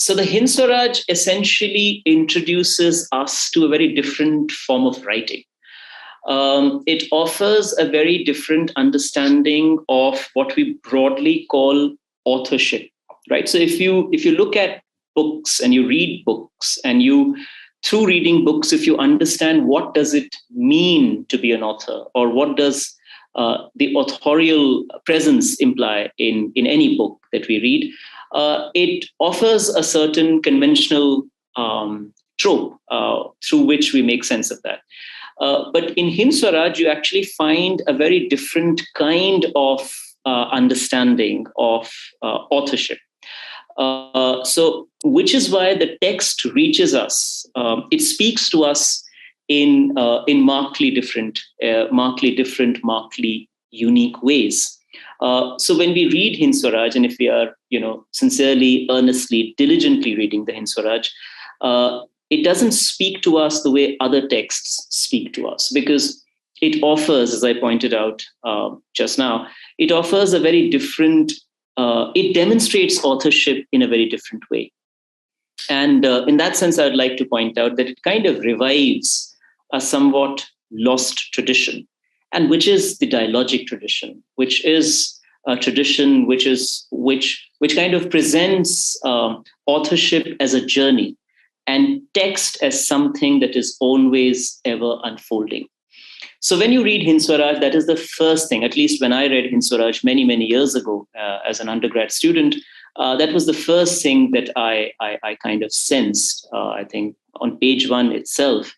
So the Hind Swaraj essentially introduces us to a very different form of writing. It offers a very different understanding of what we broadly call authorship, right? So if you look at books and you read books, and you, through reading books, if you understand what does it mean to be an author, or what does the authorial presence imply in any book that we read, it offers a certain conventional trope through which we make sense of that. But in Hind Swaraj, you actually find a very different kind of understanding of authorship. So, which is why the text reaches us. It speaks to us in markedly different, markedly unique ways. So when we read Hind Swaraj, and if we are, sincerely, earnestly, diligently reading the Hind Swaraj, it doesn't speak to us the way other texts speak to us, because it offers, as I pointed out just now, it offers a very different, it demonstrates authorship in a very different way. And in that sense, I'd like to point out that it kind of revives a somewhat lost tradition, and which is the dialogic tradition, which is a tradition which kind of presents authorship as a journey, and text as something that is always ever unfolding. So when you read Hind Swaraj, that is the first thing, at least when I read Hind Swaraj many, many years ago as an undergrad student, that was the first thing that I kind of sensed. I think on page 1 itself,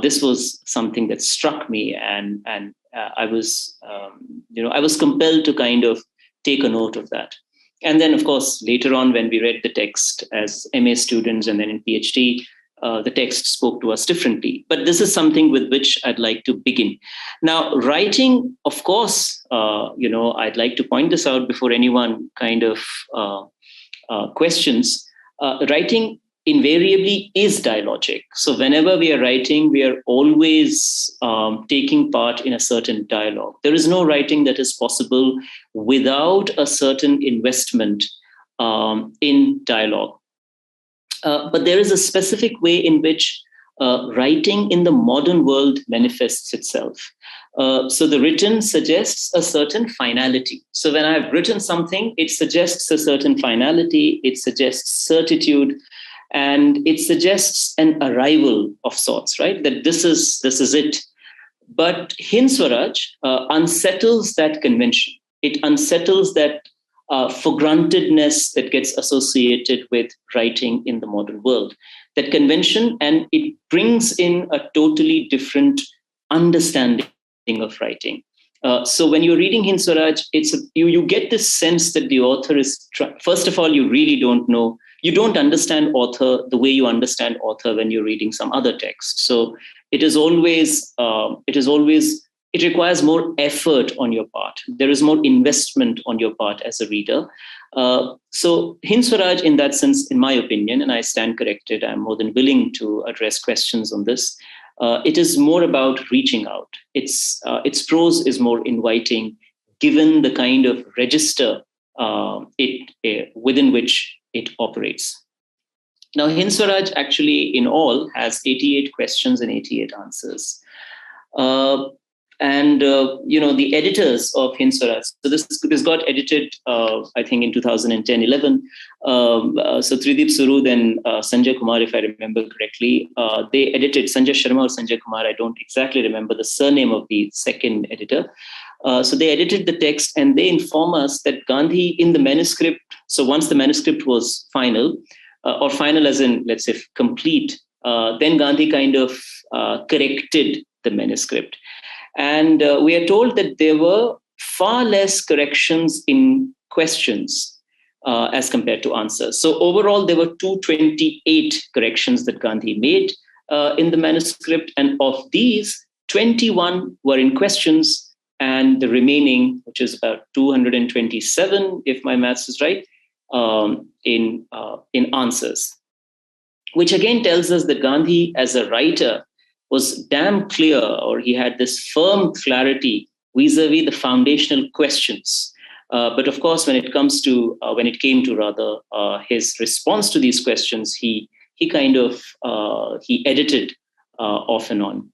this was something that struck me, and I was compelled to kind of take a note of that. And then, of course, later on, when we read the text as MA students and then in PhD, the text spoke to us differently. But this is something with which I'd like to begin. Now, writing, of course, I'd like to point this out before anyone kind of questions. Writing invariably is dialogic. So whenever we are writing, we are always taking part in a certain dialogue. There is no writing that is possible without a certain investment in dialogue. But there is a specific way in which writing in the modern world manifests itself. So the written suggests a certain finality. So when I've written something, it suggests a certain finality, it suggests certitude, and it suggests an arrival of sorts, right? That this is it. But Hind Swaraj unsettles that convention. It unsettles that for grantedness that gets associated with writing in the modern world, that convention, and it brings in a totally different understanding of writing. So when you're reading Hind Swaraj, you get this sense that the author is, first of all, you really don't know, you don't understand author the way you understand author when you're reading some other text. So it requires more effort on your part. There is more investment on your part as a reader. So Hind Swaraj, in that sense, in my opinion, and I stand corrected, I'm more than willing to address questions on this. It is more about reaching out. Its prose is more inviting, given the kind of register within which it operates. Now, Hind Swaraj actually, in all, has 88 questions and 88 answers. The editors of Hind Swaraj, so this got edited, I think, in 2010-11. So Tridip Surud and Sanjay Kumar, if I remember correctly, they edited, Sanjay Sharma or Sanjay Kumar, I don't exactly remember the surname of the second editor. So they edited the text, and they inform us that Gandhi in the manuscript, so once the manuscript was final, or final as in, let's say, complete, then Gandhi kind of corrected the manuscript. And we are told that there were far less corrections in questions as compared to answers. So overall, there were 228 corrections that Gandhi made in the manuscript. And of these, 21 were in questions, and the remaining, which is about 227, if my maths is right, in answers. Which again tells us that Gandhi, as a writer, was damn clear, or he had this firm clarity vis-a-vis the foundational questions But of course, when it came to rather his response to these questions, he edited off and on.